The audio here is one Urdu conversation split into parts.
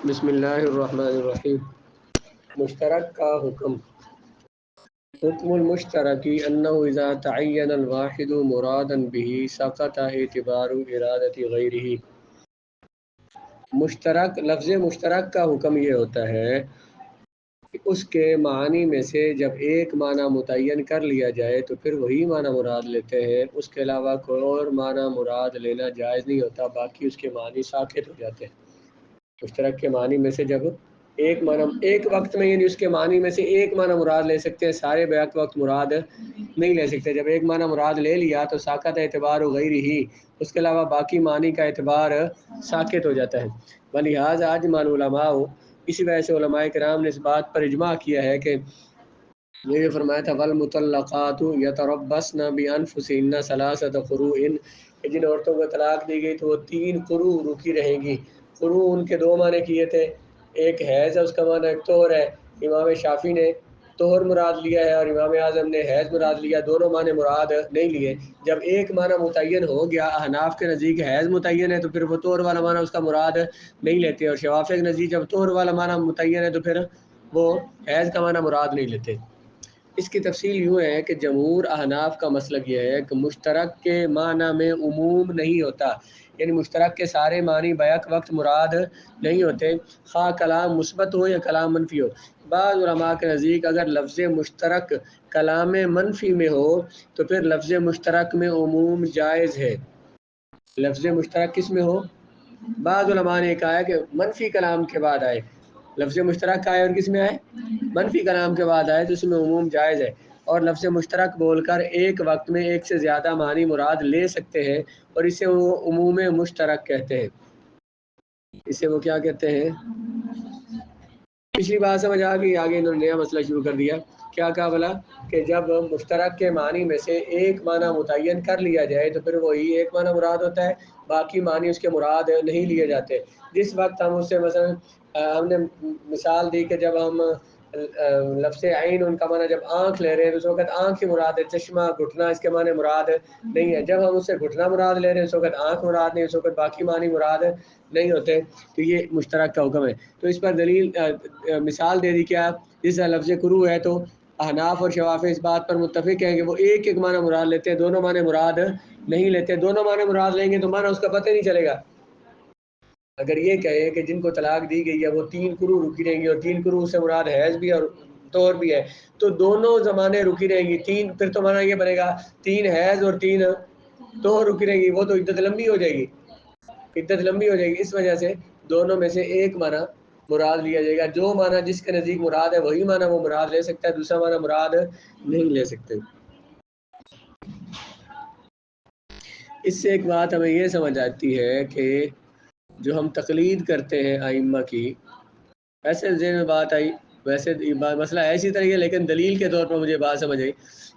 بسم اللہ الرحمن الرحیم۔ مشترک کا حکم۔ حکم المشترک انہ اذا تعین الواحد مرادا به سقط اعتبار ارادۃ غیرہ۔ مشترک لفظ مشترک کا حکم یہ ہوتا ہے کہ اس کے معنی میں سے جب ایک معنی متعین کر لیا جائے تو پھر وہی معنی مراد لیتے ہیں، اس کے علاوہ کوئی اور معنی مراد لینا جائز نہیں ہوتا، باقی اس کے معنی ساقط ہو جاتے ہیں۔ مشترک کے معنی میں سے جب ایک معنی ایک وقت میں، یعنی اس کے معنی میں سے ایک معنی مراد لے سکتے ہیں، سارے بیک وقت مراد نہیں لے سکتے۔ جب ایک معنی مراد لے لیا تو ساقط اعتبار غیر ہی، اس کے علاوہ باقی معنی کا اعتبار ساقط ہو جاتا ہے۔ ولہذا اجمع العلماء، اسی وجہ سے علماء کرام نے اس بات پر اجماع کیا ہے کہ یہ جو فرمایا تھا والمطلقات یتربصن بانفسہن ثلاثۃ قروء، جن عورتوں کو طلاق دی گئی تو وہ 3 قروء رکی رہیں گی۔ قروء ان کے 2 معنی کیے تھے، ایک حیض ہے، اس کا معنی ایک طہر ہے۔ امام شافعی نے طہر مراد لیا ہے اور امام اعظم نے حیض مراد لیا، دونوں معنی مراد نہیں لیے۔ جب ایک معنی متعین ہو گیا، احناف کے نزدیک حیض متعین ہے تو پھر وہ طہر والا معنی اس کا مراد نہیں لیتے، اور شوافی کے نزدیک جب طہر والا معنی متعین ہے تو پھر وہ حیض کا معنی مراد نہیں لیتے۔ اس کی تفصیل یوں ہے کہ جمہور احناف کا مسلک یہ ہے کہ مشترک کے معنی میں عموم نہیں ہوتا، یعنی مشترک کے سارے معنی بیک وقت مراد نہیں ہوتے، خواہ کلام مثبت ہو یا کلام منفی ہو۔ بعض علماء کے نزدیک اگر لفظ مشترک کلام منفی میں ہو تو پھر لفظ مشترک میں عموم جائز ہے۔ لفظ مشترک کس میں ہو؟ بعض علماء نے کہا ہے کہ منفی کلام کے بعد آئے، لفظ مشترک آئے اور کس میں آئے؟ منفی کلام کے بعد آئے تو اس میں عموم جائز ہے، اور لفظ مشترک بول کر ایک وقت میں ایک سے زیادہ معنی مراد لے سکتے ہیں، اور اسے وہ عموم مشترک کہتے ہیں۔ اسے وہ کیا کہتے ہیں؟ پچھلی بات سمجھ آ گئی، آگے انہوں نے نیا مسئلہ شروع کر دیا۔ کیا کہا بلا کہ جب مشترک کے معنی میں سے ایک معنی متعین کر لیا جائے تو پھر وہی ایک معنی مراد ہوتا ہے، باقی معنی اس کے مراد نہیں لیے جاتے۔ جس وقت ہم اس سے مثلا ہم نے مثال دی کہ جب ہم لفظ عین ان کا معنی جب آنکھ لے رہے ہیں تو اس وقت آنکھ ہی مراد ہے، چشمہ گھٹنا اس کے معنی مراد نہیں ہے۔ جب ہم اس سے گھٹنا مراد لے رہے ہیں اس وقت آنکھ مراد نہیں، اس وقت باقی معنی مراد نہیں ہوتے، تو یہ مشترک کا حکم ہے۔ تو اس پر دلیل مثال دے دی کیا، جس طرح لفظ قروء ہے تو احناف اور شوافی اس بات پر متفق ہیں کہ وہ ایک ایک معنی مراد لیتے ہیں، دونوں معنی مراد نہیں لیتے۔ دونوں معنی مراد لیں گے تو معنی اس کا پتہ نہیں چلے گا۔ اگر یہ کہیں کہ جن کو طلاق دی گئی ہے وہ 3 قروء رکی رہیں گی، اور 3 قروء سے مراد حیض بھی اور طہر بھی ہے، تو دونوں زمانے رکی رہیں گی، 3 پھر تو معنی یہ بنے گا 3 حیض اور 3 طہر رکی رہیں گی، وہ تو عدت لمبی ہو جائے گی، عدت لمبی ہو جائے گی۔ اس وجہ سے دونوں میں سے ایک معنی مراد لیا جائے گا، جو معنی جس کے نزدیک مراد ہے وہی معنی وہ مراد لے سکتا ہے، دوسرا معنی مراد نہیں لے سکتے۔ اس سے ایک بات ہمیں یہ سمجھ آتی ہے کہ جو ہم تقلید کرتے ہیں ائمہ کی، ایسے ذہن میں بات آئی، ویسے مسئلہ ایسی طرح ہے لیکن دلیل کے طور پر مجھے بات سمجھ آئی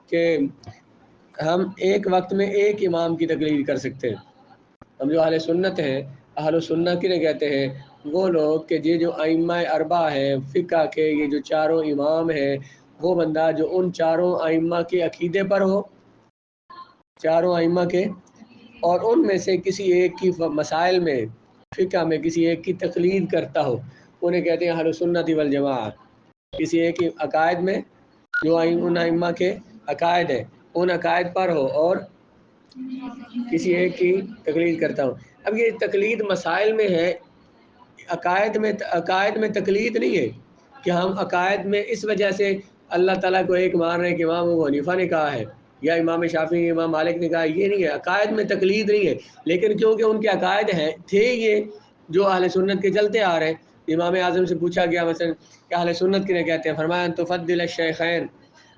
کہ ہم ایک وقت میں ایک امام کی تقلید کر سکتے ہیں۔ ہم جو اہل سنت ہیں، اہل سنت کنہیں کہتے ہیں؟ وہ لوگ کہ یہ جو ائمہ اربعہ ہیں فقہ کے، یہ جو چاروں امام ہیں، وہ بندہ جو ان چاروں ائمہ کے عقیدے پر ہو، چاروں ائمہ کے، اور ان میں سے کسی ایک کی مسائل میں، فقہ میں کسی ایک کی تقلید کرتا ہو، انہیں کہتے ہیں اہل سنت والجماعہ۔ کسی ایک کی عقائد میں، جو ان ائمہ کے عقائد ہیں ان عقائد پر ہو، اور کسی ایک کی تقلید کرتا ہوں۔ اب یہ تقلید مسائل میں ہے، عقائد میں تقلید نہیں ہے کہ ہم عقائد میں اس وجہ سے اللہ تعالیٰ کو ایک مان رہے ہیں کہ امام ابو حنیفہ نے کہا ہے یا امام شافعی امام مالک نے کہا، یہ نہیں ہے، عقائد میں تقلید نہیں ہے۔ لیکن کیونکہ ان کے عقائد ہیں تھے یہ جو اہل سنت کے چلتے آ رہے ہیں، امام اعظم سے پوچھا گیا مثلا کہ اہل سنت کنہیں کہتے ہیں، فرمایا ان تفضل الشیخین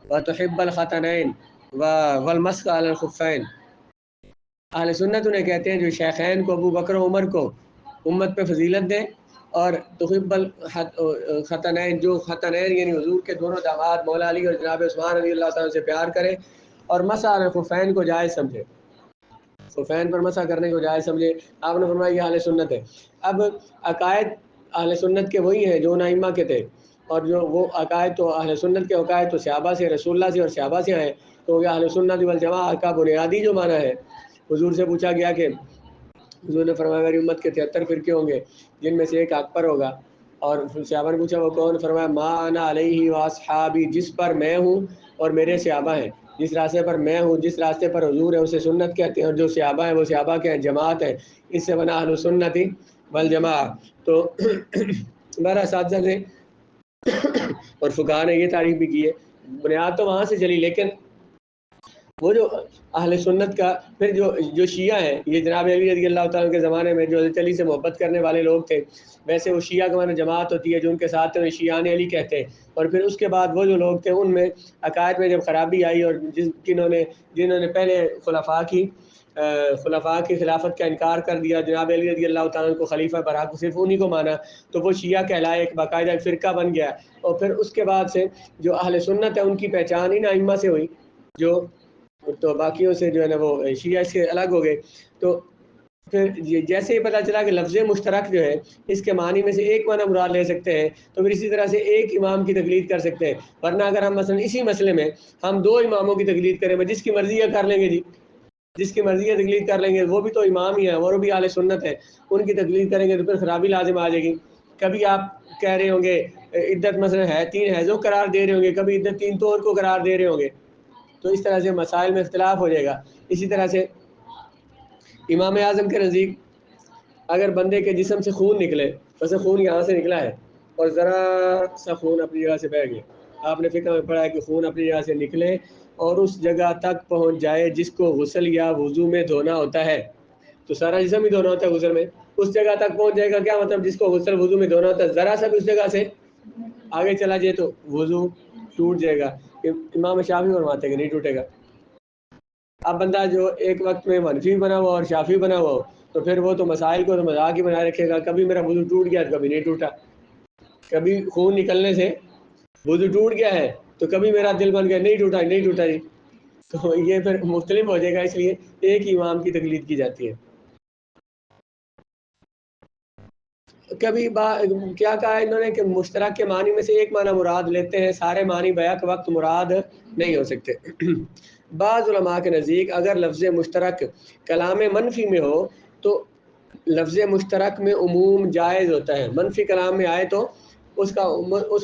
وتحب الختنین والمسح علی الخفین۔ اہل سنت انہیں کہتے ہیں جو شیخین کو، ابو بکر و عمر کو امت پہ فضیلت دیں، اور تحب الختنین، جو ختنین یعنی حضور کے دونوں داماد مولا علی اور جناب عثمان رضی اللہ تعالیٰ سے پیار کرے، اور مسح علی الخفین کو جائز سمجھے، خفین پر مسح کرنے کو جائز سمجھے۔ آپ نے فرمایا یہ اہل سنت ہے۔ اب عقائد اہل سنت کے وہی ہیں جو ان ائمہ کے تھے، اور جو وہ عقائد تو اہل سنت کے عقائد تو صحابہ سے، رسول اللہ سے اور صحابہ سے ہیں، تو یہ اہل سنت والجماعہ کا بنیادی جو معنی ہے، حضور سے پوچھا گیا کہ حضور نے فرمایا میری امت کے 73 فرقے ہوں گے جن میں سے ایک حق پر ہوگا، اور صحابہ نے پوچھا وہ کون؟ فرمایا ما انا علیہ واصحابی، جس پر میں ہوں اور میرے صحابہ ہیں، جس راستے پر میں ہوں، جس راستے پر حضور ہے اسے سنت کہتے ہیں، اور جو صحابہ ہیں وہ صحابہ کے ہیں، جماعت ہے، اس سے بنا اہل سنت والجماعہ۔ تو ہمارا اساتذہ نے اور فقہا نے یہ تعریف بھی کی ہے، بنیاد تو وہاں سے چلی، لیکن وہ جو اہل سنت کا پھر جو شیعہ ہیں، یہ جناب علی رضی اللہ تعالیٰ کے زمانے میں جو حضرت علی سے محبت کرنے والے لوگ تھے، ویسے وہ شیعہ کا معنی جماعت ہوتی ہے جو ان کے ساتھ انہیں شیعان علی کہتے ہیں۔ اور پھر اس کے بعد وہ جو لوگ تھے ان میں عقائد میں جب خرابی آئی اور جنہوں نے پہلے خلفاء کی خلافت کا انکار کر دیا، جناب علی رضی اللہ تعالیٰ کو خلیفہ برحق صرف انہی کو مانا، تو وہ شیعہ کہلائے، ایک باقاعدہ ایک فرقہ بن گیا۔ اور پھر اس کے بعد سے جو اہل سنت ہے ان کی پہچان ان ائمہ سے ہوئی، جو تو باقیوں سے جو ہے نا وہ شیعہ سے الگ ہو گئے۔ تو پھر جیسے ہی پتہ چلا کہ لفظ مشترک جو ہے اس کے معنی میں سے ایک معنی مراد لے سکتے ہیں، تو پھر اسی طرح سے ایک امام کی تقلید کر سکتے ہیں۔ ورنہ اگر ہم مثلا اسی مسئلے میں ہم دو اماموں کی تقلید کریں، جس کی مرضی ہے کر لیں گے، جس کی مرضی ہے تقلید کر لیں گے، وہ بھی تو امام ہی ہیں، وہ بھی اہل سنت ہے، ان کی تقلید کریں گے تو پھر خرابی لازم آ جائے گی۔ کبھی آپ کہہ رہے ہوں گے عدت مثلا ہے 3 حیضوں قرار دے رہے ہوں گے، کبھی عدت 3 طور کو قرار دے رہے ہوں گے، تو اس طرح سے مسائل میں اختلاف ہو جائے گا۔ اسی طرح سے امام اعظم کے نزدیک اگر بندے کے جسم سے خون نکلے، ویسے خون یہاں سے نکلا ہے اور ذرا سا خون اپنی جگہ سے بہہ گیا، آپ نے فقہ میں پڑھا ہے کہ خون اپنی جگہ سے نکلے اور اس جگہ تک پہنچ جائے جس کو غسل یا وضو میں دھونا ہوتا ہے، تو سارا جسم ہی دھونا ہوتا ہے غسل میں، اس جگہ تک پہنچ جائے گا، کیا مطلب جس کو غسل وضو میں دھونا ہوتا ہے، ذرا سا بھی اس جگہ سے آگے چلا جائے تو وضو ٹوٹ جائے گا۔ امام شافعی فرماتے ہیں کہ نہیں ٹوٹے گا۔ اب بندہ جو ایک وقت میں حنفی بنا ہوا اور شافعی بنا ہوا ہو تو پھر وہ تو مسائل کو تو مذاق ہی بنائے رکھے گا، کبھی میرا وضو ٹوٹ گیا تو کبھی نہیں ٹوٹا، کبھی خون نکلنے سے وضو ٹوٹ گیا ہے تو کبھی میرا دل بن گیا نہیں ٹوٹا جی، تو یہ پھر مختلف ہو جائے گا، اس لیے ایک ہی امام کی تقلید کی جاتی ہے۔ کبھی کیا کہا انہوں نے کہ مشترک کے معنی میں سے ایک معنی مراد لیتے ہیں، سارے معنی بیک وقت مراد نہیں ہو سکتے۔ بعض علماء کے نزدیک اگر لفظ مشترک کلام منفی میں ہو تو لفظ مشترک میں عموم جائز ہوتا ہے، منفی کلام میں آئے تو اس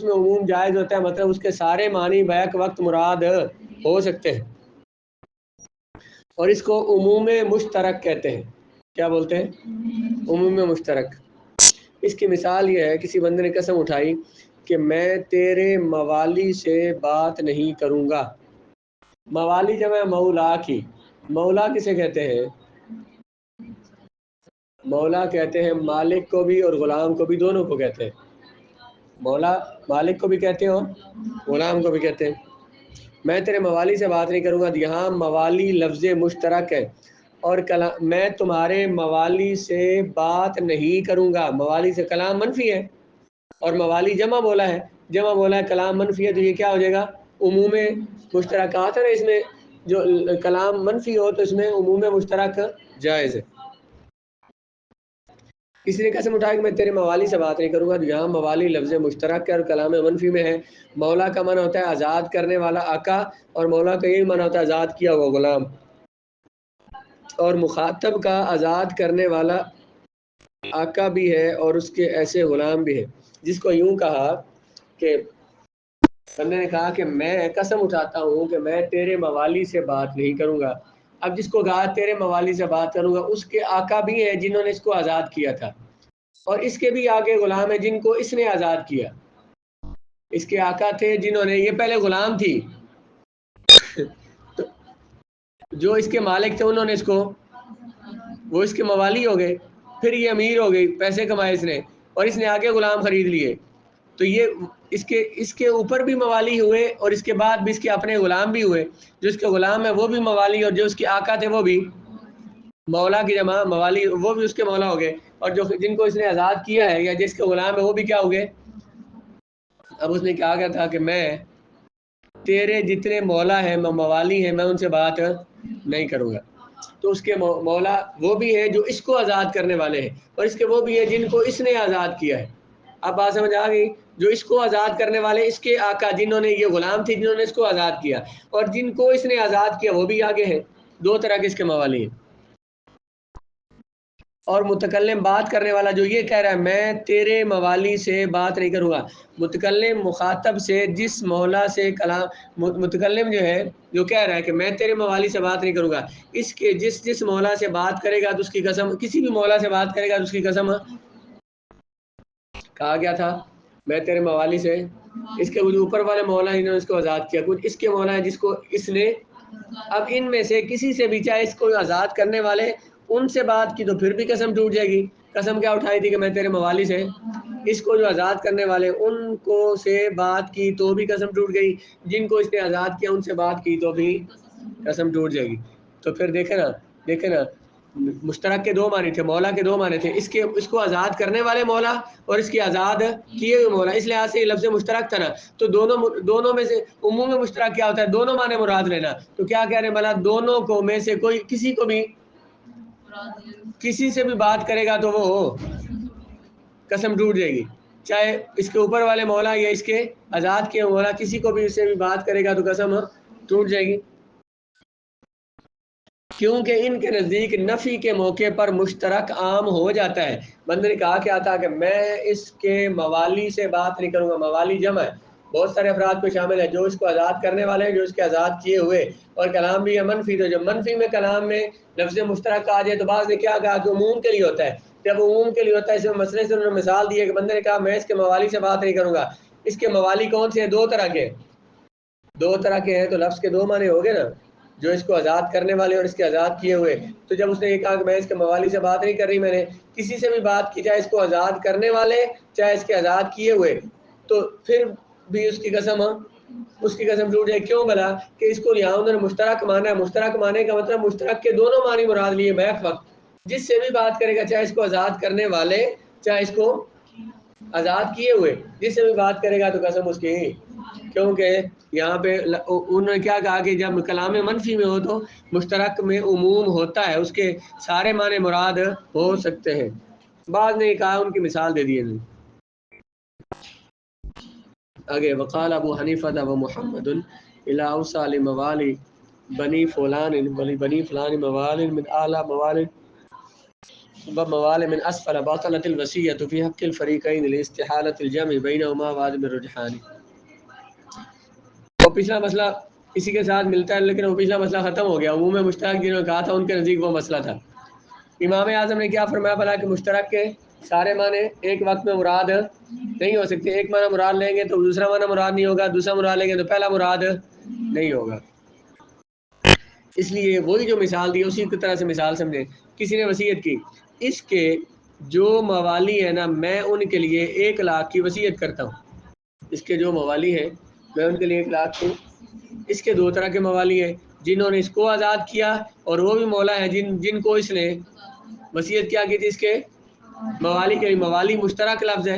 میں عموم جائز ہوتا ہے، مطلب اس کے سارے معنی بیک وقت مراد ہو سکتے ہیں، اور اس کو عموم مشترک کہتے ہیں۔ کیا بولتے ہیں؟ عموم مشترک۔ اس کی مثال یہ ہے، کسی بندے نے قسم اٹھائی کہ میں تیرے موالی سے بات نہیں کروں گا۔ موالی جمع مولا کی، مولا کسے کہتے ہیں؟ مولا کہتے ہیں مالک کو بھی اور غلام کو بھی، دونوں کو کہتے ہیں۔ مولا مالک کو بھی کہتے ہیں اور غلام کو بھی کہتے ہیں۔ میں تیرے موالی سے بات نہیں کروں گا، یہاں موالی لفظ مشترک ہے، اور میں تمہارے موالی سے بات نہیں کروں گا، موالی سے کلام منفی ہے اور موالی جمع بولا ہے، جمع بولا ہے کلام منفی ہے، تو یہ کیا ہو جائے گا؟ عموم مشترک آتا ہے، اس میں جو کلام منفی ہو تو اس میں عموم مشترک جائز ہے۔ اس لیے قسم اٹھا کہ میں تیرے موالی سے بات نہیں کروں گا، یہاں موالی لفظ مشترک ہے اور کلام منفی میں ہے۔ مولا کا معنی ہوتا ہے آزاد کرنے والا آقا، اور مولا کا یہی معنی ہوتا ہے آزاد کیا ہوا غلام، اور مخاطب کا آزاد کرنے والا آقا بھی ہے اور اس کے ایسے غلام بھی ہے، جس کو یوں کہا کہ بندے نے کہا کہ میں قسم اٹھاتا ہوں کہ میں تیرے موالی سے بات نہیں کروں گا۔ اب جس کو کہا تیرے موالی سے بات کروں گا، اس کے آقا بھی ہیں جنہوں نے اس کو آزاد کیا تھا، اور اس کے بھی آگے غلام ہیں جن کو اس نے آزاد کیا۔ اس کے آقا تھے جنہوں نے، یہ پہلے غلام تھی تو جو اس کے مالک تھے انہوں نے اس کو، وہ اس کے موالی ہو گئے، پھر یہ امیر ہو گئی، پیسے کمائے اس نے، اور اس نے آگے غلام خرید لیے، تو یہ اس کے اوپر بھی موالی ہوئے اور اس کے بعد بھی اس کے اپنے غلام بھی ہوئے، جو اس کے غلام ہے وہ بھی موالی، اور جو اس کے آقا تھے وہ بھی مولا کی جمع موالی، وہ بھی اس کے مولا ہو گئے، اور جو جن کو اس نے آزاد کیا ہے یا جس کے غلام ہے وہ بھی کیا ہو گئے۔ اب اس نے کہا گیا تھا کہ میں تیرے جتنے مولا ہیں موالی ہیں میں ان سے بات نہیں کروں گا، تو اس کے مولا وہ بھی ہیں جو اس کو آزاد کرنے والے ہیں، اور اس کے وہ بھی ہیں جن کو اس نے آزاد کیا ہے۔ اب بات سمجھ آ گئی؟ جو اس کو آزاد کرنے والے اس کے آقا، جنہوں نے، یہ غلام تھے جنہوں نے اس کو آزاد کیا، اور جن کو اس نے آزاد کیا وہ بھی آگے ہیں، دو طرح کے اس کے موالی ہیں۔ اور متکلم بات کرنے والا جو یہ کہہ رہا ہے میں تیرے موالی سے بات نہیں کروں گا، متکلم مخاطب سے جس مولا سے کلام، متکلم جو ہے جو کہہ رہا ہے کہ میں تیرے موالی سے بات نہیں کروں گا، اس کے جس مولا سے بات کرے گا تو اس کی قسم، کسی بھی مولا سے بات کرے گا تو اس کی قسم کہا گیا تھا میں تیرے موالی سے، اس کے اوپر والے مولا انہوں نے اس کو آزاد کیا، کچھ اس کے مولا ہے جس کو اس نے، اب ان میں سے کسی سے بھی چاہے اس کو آزاد کرنے والے ان سے بات کی تو پھر بھی قسم ٹوٹ جائے گی، قسم کیا اٹھائی تھی کہ میں تیرے موالی سے، اس کو جو آزاد کرنے والے ان کو سے بات کی تو بھی قسم ٹوٹ گئی، جن کو اس نے آزاد کیا ان سے بات کی تو بھی قسم ٹوٹ جائے گی۔ تو پھر دیکھیں نا مشترک کے دو معنی تھے، مولا کے دو معنی تھے، اس کو آزاد کرنے والے مولا اور اس کی آزاد کیے ہوئے مولا، اس لحاظ سے یہ لفظ مشترک تھا نا، تو دونوں میں سے عموم مشترک کیا ہوتا ہے، دونوں معنی مراد لینا، تو کیا کہہ رہے ہیں بلا دونوں کو میں سے کوئی کسی کو بھی کسی سے بھی بات کرے گا تو وہ قسم ٹوٹ جائے گی، چاہے اس کے اوپر والے مولا یا اس کے آزاد کیے مولا، کسی کو بھی اس سے بھی بات کرے گا تو قسم ٹوٹ جائے گی، کیونکہ ان کے نزدیک نفی کے موقع پر مشترک عام ہو جاتا ہے۔ بندے نے کہا کیا تھا کہ میں اس کے موالی سے بات نہیں کروں گا، موالی جمع ہے، بہت سارے افراد کو شامل ہے جو اس کو آزاد کرنے والے ہیں، جو اس کے آزاد کیے ہوئے، اور کلام بھی ہے منفی، تو جب منفی میں کلام میں لفظ مشترک آ جائے تو بعض نے کیا کہا کہ عموم کے لیے ہوتا ہے، جب عموم کے لیے ہوتا ہے اس میں مسئلے سے انہوں نے مثال دی ہے کہ بندے نے کہا میں اس کے موالی سے بات نہیں کروں گا، اس کے موالی کون سے ہیں؟ دو طرح کے ہیں، تو لفظ کے دو معنی ہو گئے نا، جو اس کو آزاد کرنے والے اور اس کے آزاد کیے ہوئے، تو جب اس نے یہ کہا کہ میں اس کے موالی سے بات نہیں کر رہی، میں نے کسی سے بھی بات کی، چاہے اس کو آزاد کرنے والے چاہے اس کے آزاد کیے ہوئے، تو پھر بھی اس کی قسم ٹوٹ جائے، کیوں بلا کہ اس کو یہاں انہوں نے مشترک مانا ہے، مشترک مانے کا مطلب مشترک کے دونوں معنی مراد لیے بیک وقت، جس سے بھی بات کرے گا چاہے اس کو آزاد کرنے والے چاہے اس کو آزاد کیے ہوئے، جس سے بھی بات کرے گا تو قسم اس کی، کیونکہ یہاں پہ انہوں نے کیا کہا کہ جب کلام منفی میں ہو تو مشترک میں عموم ہوتا ہے، اس کے سارے معنی مراد ہو سکتے ہیں، بعض نے کہا ان کی مثال دے دی ہے۔ آگے وقال ابو حنیفہ و محمد الی اوصال موالی بنی فلان موال من اعلی موال وموال من اسفل باطلت الوصیۃ فی حق الفریقین لاستحالۃ الجمع بینہما وعدم الرجحان۔ وہ پچھلا مسئلہ اسی کے ساتھ ملتا ہے، لیکن وہ پچھلا مسئلہ ختم ہو گیا، عموم مشترک جنہوں نے کہا تھا ان کے نزدیک وہ مسئلہ تھا۔ امام اعظم نے کیا فرمایا بھلا کہ مشترک کے سارے معنی ایک وقت میں مراد نہیں ہو سکتے، ایک معنی مراد لیں گے تو دوسرا معنی مراد نہیں ہوگا، دوسرا مراد لیں گے تو پہلا مراد نہیں ہوگا، اس لیے وہی جو مثال دی اسی کی طرح سے مثال سمجھیں، کسی نے وصیت کی، اس کے جو موالی ہے نا میں ان کے لیے 1,00,000 کی وصیت کرتا ہوں، اس کے جو موالی ہیں میں ان کے لیے 1,00,000 کی، اس کے دو طرح کے موالی ہیں، جنہوں نے اس کو آزاد کیا اور وہ بھی مولا ہیں جن کو اس نے وصیت کیا کی تھی، اس کے موالی کے موالی مشترک لفظ ہے،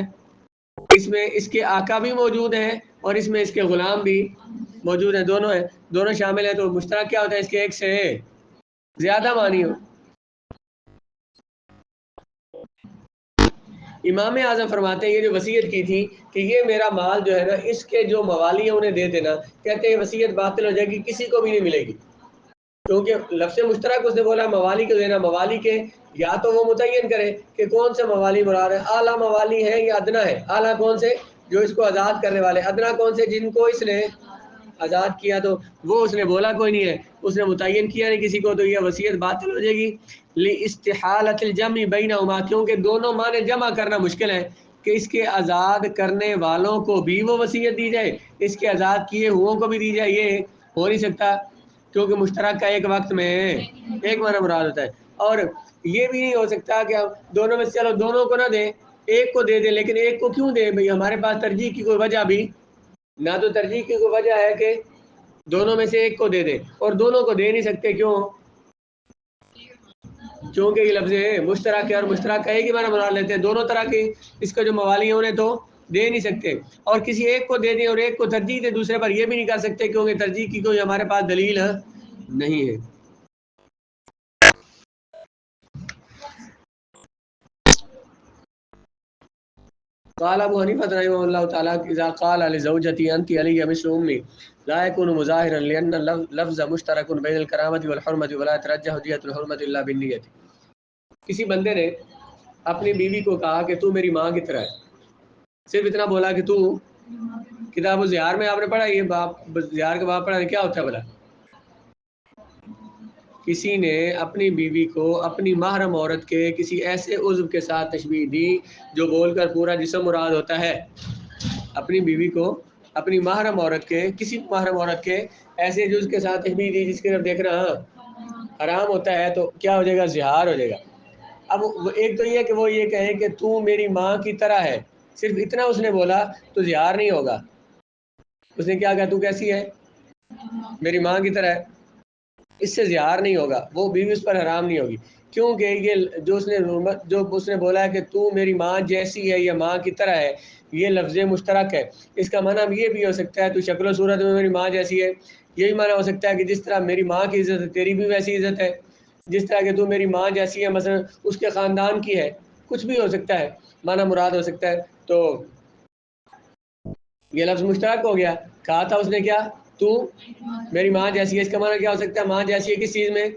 اس میں اس کے آقا بھی موجود ہیں اور اس میں اس کے غلام بھی موجود ہیں، دونوں شامل ہیں، تو مشترک کیا ہوتا ہے اس کے ایک سے زیادہ معنی ہو۔ امام اعظم فرماتے ہیں یہ جو وصیت کی تھی کہ یہ میرا مال جو ہے نا اس کے جو موالی ہیں انہیں دے دینا، کہتے ہیں وصیت باطل ہو جائے گی، کسی کو بھی نہیں ملے گی، کیونکہ لفظ مشترک اس نے بولا موالی کو دینا، موالی کے یا تو وہ متعین کرے کہ کون سے موالی مراد ہے، اعلیٰ موالی ہے یا ادنا ہے، اعلیٰ کون سے جو اس کو آزاد کرنے والے، ادنا کون سے جن کو اس نے آزاد کیا، تو وہ اس نے بولا کوئی نہیں ہے، اس نے متعین کیا نہیں کسی کو، تو یہ وصیت باطل ہو جائے گی، لاستحالۃ الجمع بینہما، کیونکہ دونوں معنی جمع کرنا مشکل ہے کہ اس کے آزاد کرنے والوں کو بھی وہ وصیت دی جائے، اس کے آزاد کیے ہوئوں کو بھی دی جائے، یہ ہو نہیں سکتا، کیونکہ مشترک کا ایک وقت میں ایک معنی مراد ہوتا ہے، اور یہ بھی نہیں ہو سکتا کہ دونوں میں سے چلو دونوں کو نہ دیں، ایک کو دے دیں، لیکن ایک کو کیوں دیں بھئی، ہمارے پاس ترجیح کی کوئی وجہ بھی نہ، تو ترجیح کی کوئی وجہ ہے کہ دونوں میں سے ایک کو دے دیں، اور دونوں کو دے نہیں سکتے، کیونکہ یہ لفظ مشترک ہے اور مشترک کا ایک ہی معنی مراد لیتے ہیں، دونوں طرح کے اس کا جو موالی ہیں انہیں تو دے نہیں سکتے، اور کسی ایک کو دے دیں اور ایک کو ترجیح دے دوسرے پر، یہ بھی نہیں کر سکتے کیونکہ ترجیح کی کوئی ہمارے پاس دلیل نہیں ہے۔ قال ابو حنیفہ رحمہ اللہ تعالی اذا قال لزوجتي انت علی مثل امي لا يكون مظاهرا لان لفظ مشترك بين الكرامه والحرمه ولا يترجح دية الحرمه الا بالنية۔ کسی بندے نے اپنی بیوی کو کہا کہ تو میری ماں کی طرح ہے، صرف اتنا بولا کہ تو کتاب الزہار میں آپ نے پڑھا، یہ باپ زہار کا باپ پڑھا کیا ہوتا ہے بلا؟ کسی نے اپنی بیوی کو اپنی محرم عورت کے کسی ایسے عضو کے ساتھ تشبیہ دی جو بول کر پورا جسم مراد ہوتا ہے. اپنی بیوی کو اپنی محرم عورت کے کسی محرم عورت کے ایسے جز کے ساتھ تشبیہ دی جس کی طرف دیکھ رہا حرام ہوتا ہے، تو کیا ہو جائے گا؟ زہار ہو جائے گا. اب ایک تو یہ کہ وہ یہ کہے کہ تو میری ماں کی طرح ہے، صرف اتنا اس نے بولا تو زہار نہیں ہوگا. اس نے کیا کہا؟ تو کیسی ہے؟ میری ماں کی طرح ہے. اس سے زہار نہیں ہوگا، وہ بیوی اس پر حرام نہیں ہوگی، کیونکہ یہ جو اس نے بولا ہے کہ تو میری ماں جیسی ہے یا ماں کی طرح ہے، یہ لفظ مشترک ہے. اس کا معنی یہ بھی ہو سکتا ہے تو شکل و صورت میں میری ماں جیسی ہے. یہی معنی ہو سکتا ہے کہ جس طرح میری ماں کی عزت ہے تیری بھی ویسی عزت ہے، جس طرح کہ تو میری ماں جیسی ہے مثلا اس کے خاندان کی ہے. کچھ بھی ہو سکتا ہے، معنی مراد ہو سکتا ہے. تو یہ لفظ مشترک ہو گیا. کہا تھا اس نے کیا؟ تو میری ماں جیسی ہے. اس کا معنی کیا ہو سکتا ہے؟ ماں جیسی ہے کس چیز میں؟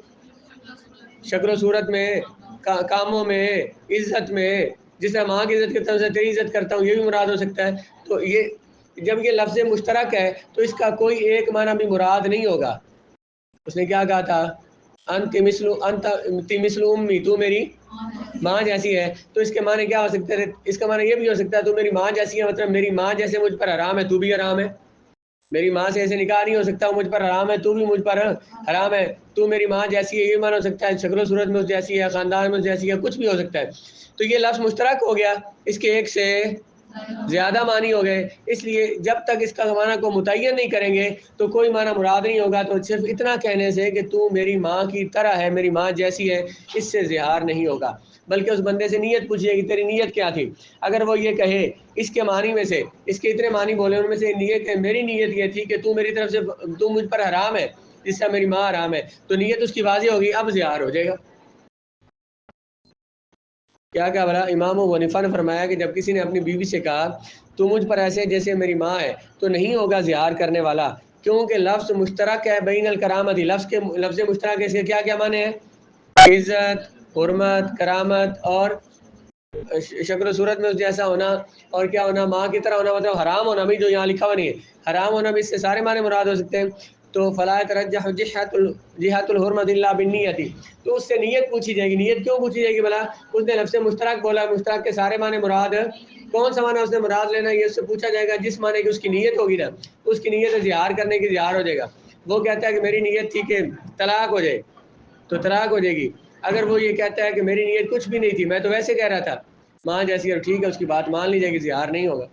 شکل و صورت میں، کاموں میں، عزت میں. جس طرح ماں کی عزت کرتا ہوں تیری عزت کرتا ہوں، یہ بھی مراد ہو سکتا ہے. تو یہ جب یہ لفظ مشترک ہے تو اس کا کوئی ایک معنی بھی مراد نہیں ہوگا. اس نے کیا کہا تھا؟ انت مثل امی، تو میری ماں جیسی ہے. تو اس کے معنی کیا ہو سکتا ہے؟ اس کا معنی یہ بھی ہو سکتا ہے تو میری ماں جیسی ہے مطلب میری ماں جیسے مجھ پر حرام ہے تو بھی حرام ہے. میری ماں سے ایسے نکاح نہیں ہو سکتا، مجھ پر حرام ہے تو بھی مجھ پر حرام ہے. تو میری ماں جیسی ہے یہ معنی ہو سکتا ہے، شکل و صورت میں جیسی ہے، خاندان میں جیسی ہے، کچھ بھی ہو سکتا ہے. تو یہ لفظ مشترک ہو گیا، اس کے ایک سے زیادہ معنی ہو گئے. اس لیے جب تک اس کا معنی کو متعین نہیں کریں گے تو کوئی معنی مراد نہیں ہوگا. تو صرف اتنا کہنے سے کہ تو میری ماں کی طرح ہے، میری ماں جیسی ہے، اس سے زہار نہیں ہوگا. بلکہ اس بندے سے نیت پوچھیے کہ تیری نیت کیا تھی. اگر وہ یہ کہے اس کے معنی میں سے، اس کے اتنے معنی بولے ان میں سے نیت ہے، میری نیت یہ تھی کہ تو میری طرف سے تو مجھ پر حرام ہے جس سے میری ماں حرام ہے، تو نیت اس کی واضح ہوگی، اب زہار ہو جائے گا. کیا بلا؟ امام ابو حنیفہ نے فرمایا کہ جب کسی نے اپنی بیوی سے کہا تو مجھ پر ایسے جیسے میری ماں ہے، تو نہیں ہوگا زہار کرنے والا، کیونکہ لفظ مشترک ہے بین الکرامت. لفظ مشترک ہے، اس کے کیا معنی ہے؟ عزت، حرمت، کرامت اور شکل و صورت میں اس جیسا ہونا. اور کیا ہونا؟ ماں کی طرح ہونا. مطلب حرام ہونا بھی جو یہاں لکھا ہوا نہیں ہے، حرام ہونا بھی، اس سے سارے معنی مراد ہو سکتے ہیں. تو فلا ترجح جہت الحرمت الا بالنیت. تو اس سے نیت پوچھی جائے گی. نیت کیوں پوچھی جائے گی بلا؟ اس نے لفظ مشترک بولا، مشترک کے سارے معنی مراد، کون سا معنی اس نے مراد لینا یہ اس سے پوچھا جائے گا. جس معنی کی اس کی نیت ہوگی نا، اس کی نیت زہار کرنے کی زہار ہو جائے گا. وہ کہتا ہے کہ میری نیت تھی کہ طلاق ہو جائے تو طلاق ہو جائے گی. اگر وہ یہ کہتا ہے کہ میری نیت کچھ بھی نہیں تھی، میں تو ویسے کہہ رہا تھا ماں جیسی، اور ٹھیک ہے اس کی بات مان لی جائے گی، زہار نہیں ہوگا.